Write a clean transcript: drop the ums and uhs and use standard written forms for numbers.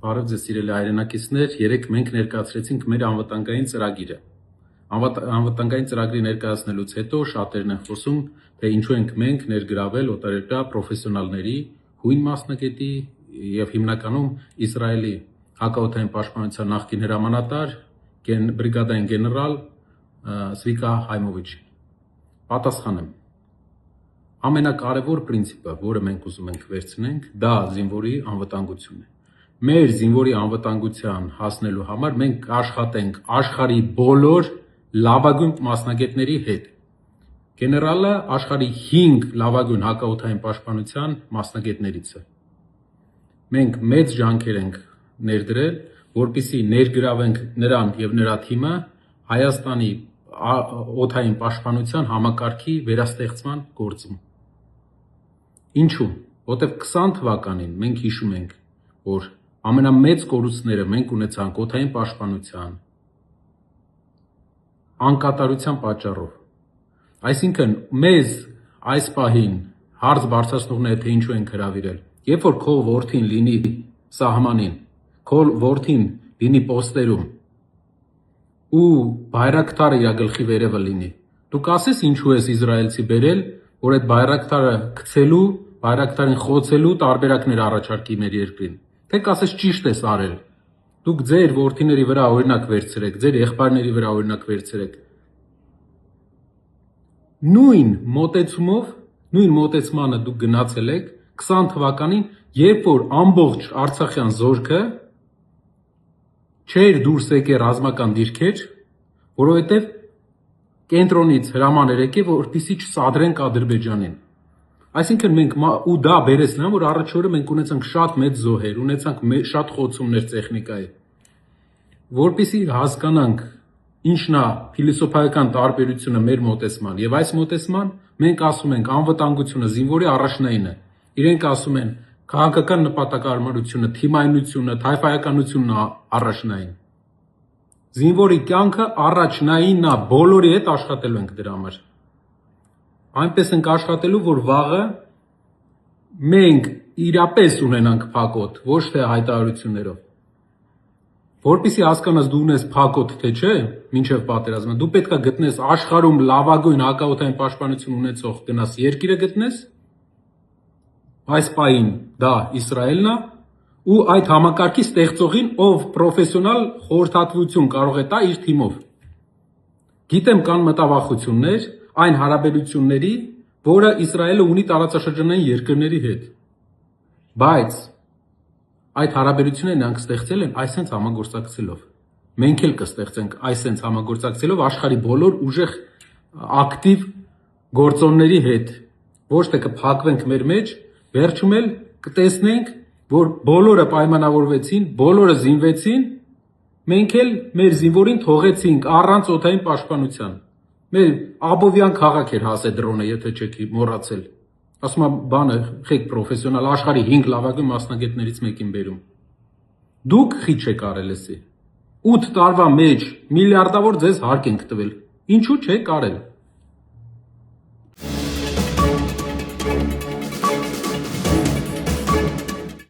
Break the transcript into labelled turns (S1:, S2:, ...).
S1: Բարև ձեզ սիրելի հայրենակիցներ, երեկ մենք ներկայացրեցինք մեր անվտանգային ծրագիրը։ Անվտանգային ծրագրի ներկայացնելուց հետո շատերն են խոսում, թե ինչու ենք մենք ներգրավել օտարերկրյա պրոֆեսիոնալների, հույն մասնագետի եւ հիմնականում Իսրայելի հակաօդային պաշտպանության նախկին հրամանատար բրիգադային գեներալ Զվիկա Հայմովիչին։ Պատասխանեմ։ Ամենակարևոր պրինցիպը, որը մենք ուզում ենք վերցնենք, դա զինվորի անվտանգությունն է։ Մեր զինվորի անվտանգության հասնելու համար մենք կաշխատենք աշխարհի բոլոր լավագույն մասնագետների հետ։ Գեներալը աշխարհի 5 լավագույն հակաօդային պաշտպանության մասնագետներից է։ Մենք մեծ ջանքեր ենք ներդրել, որպեսզի ներգրավենք նրան եւ նրա թիմը Հայաստանի օդային պաշտպանության համակարգի վերաստեղծման գործում։ Ինչու՞։ Որտեւ 20 թվականին մենք հիշում ենք, որ ամենամեծ կորուստները մենք ունեցանք օդային պաշտպանության անկատարության պատճառով։ Այսինքն մեզ այս պահին հարց բարձրացնողները թե ինչու են հրավիրել։ Երբ որ քո որդին լինի սահմանին, քո որդին լինի պոստերում ու բայրակտարը իր գլխի վերևը լինի, դու կասես ինչու ես իսրայելցի բերել, որ այդ բայրակտարը գցելու, բայրակտարին խոցելու տարբերակներ առաջարկի մեր երկրին։ Թե կասես ճիշտ ես արել։ Դուք ձեր որդիների վրա օրինակ վերցրեք, ձեր եղբայրների վրա օրինակ վերցրեք։ Նույն մոտեցմանը դուք գնացել եք 20 թվականին, երբ որ ամբողջ Արցախյան զորքը չէր դուրս եկել ռազմական դիրքեր, որովհետև կենտրոնից հրաման էր եկել, որպեսզի չսադրենք Ադրբեջանին։ Այսինքն մենք ու դա բերեց նրան, որ առաջ օրը մենք ունեցանք շատ մեծ զոհեր, ունեցանք շատ խոցումներ տեխնիկայի, որպեսզի հասկանանք ինչն է փիլիսոփայական տարբերությունը մեր մոտեցման եւ այս մոտեցման, մենք ասում ենք անվտանգությունը զինվորի առաջնային է։ Իրենք ասում են քաղաքական նպատակարարությունը, թիմայնությունը, թայֆայականությունն է առաջնային։ Զինվորի կյանքը առաջնայինն է, բոլորի հետ աշխատելու ենք դրա համար։ Այնպես ենք աշխատելու, որ վաղը մենք իրապես ունենանք փակոտ, ոչ թե հայտարարություններով։ Որպեսզի հասկանաս դու ունես փակոտ, թե չէ, մինչև պատերազմը, դու պետք է գտնես աշխարհում լավագույն հակաօդային պաշտպանություն ունեցող գնաս երկիրը գտնես, այս պահին դա Իսրայելն է, ու այդ համակարգի ստեղծողին, ով պրոֆեսիոնալ խորհրդատվություն կարող է տա իր թիմով։ Գիտեմ կան մտավախություններ այն հարաբերությունների, որը Իսրայելը ունի տարածաշրջանային երկրների հետ, բայց այդ հարաբերությունները նրանք ստեղծել են այսենց համագործակցելով։ Մենք էլ կստեղծենք այսենց համագործակցելով աշխարհի բոլոր ուժեղ ակտիվ գործոնների հետ, ոչ թե կփակվենք մեր մեջ, վերջում էլ կտեսնենք, որ բոլորը պայմանավորվեցին, բոլորը զինվեցին, մենք էլ մեր զինվորին թողեցինք առանց օդային պաշտպանության։ Մեր Աբովյան քաղաք էր հասե դրոնը, եթե չեք մոռացել։ Ասում եմ բանը, խեք պրոֆեսիոնալ աշխարհի 5 լավագույն մասնագետներից մեկին բերում։ Դուք խիչ եք արել էսի։ 8 տարվա մեջ միլիարդավոր ձեզ հարկ ենք տվել։ Ինչու չեք արել։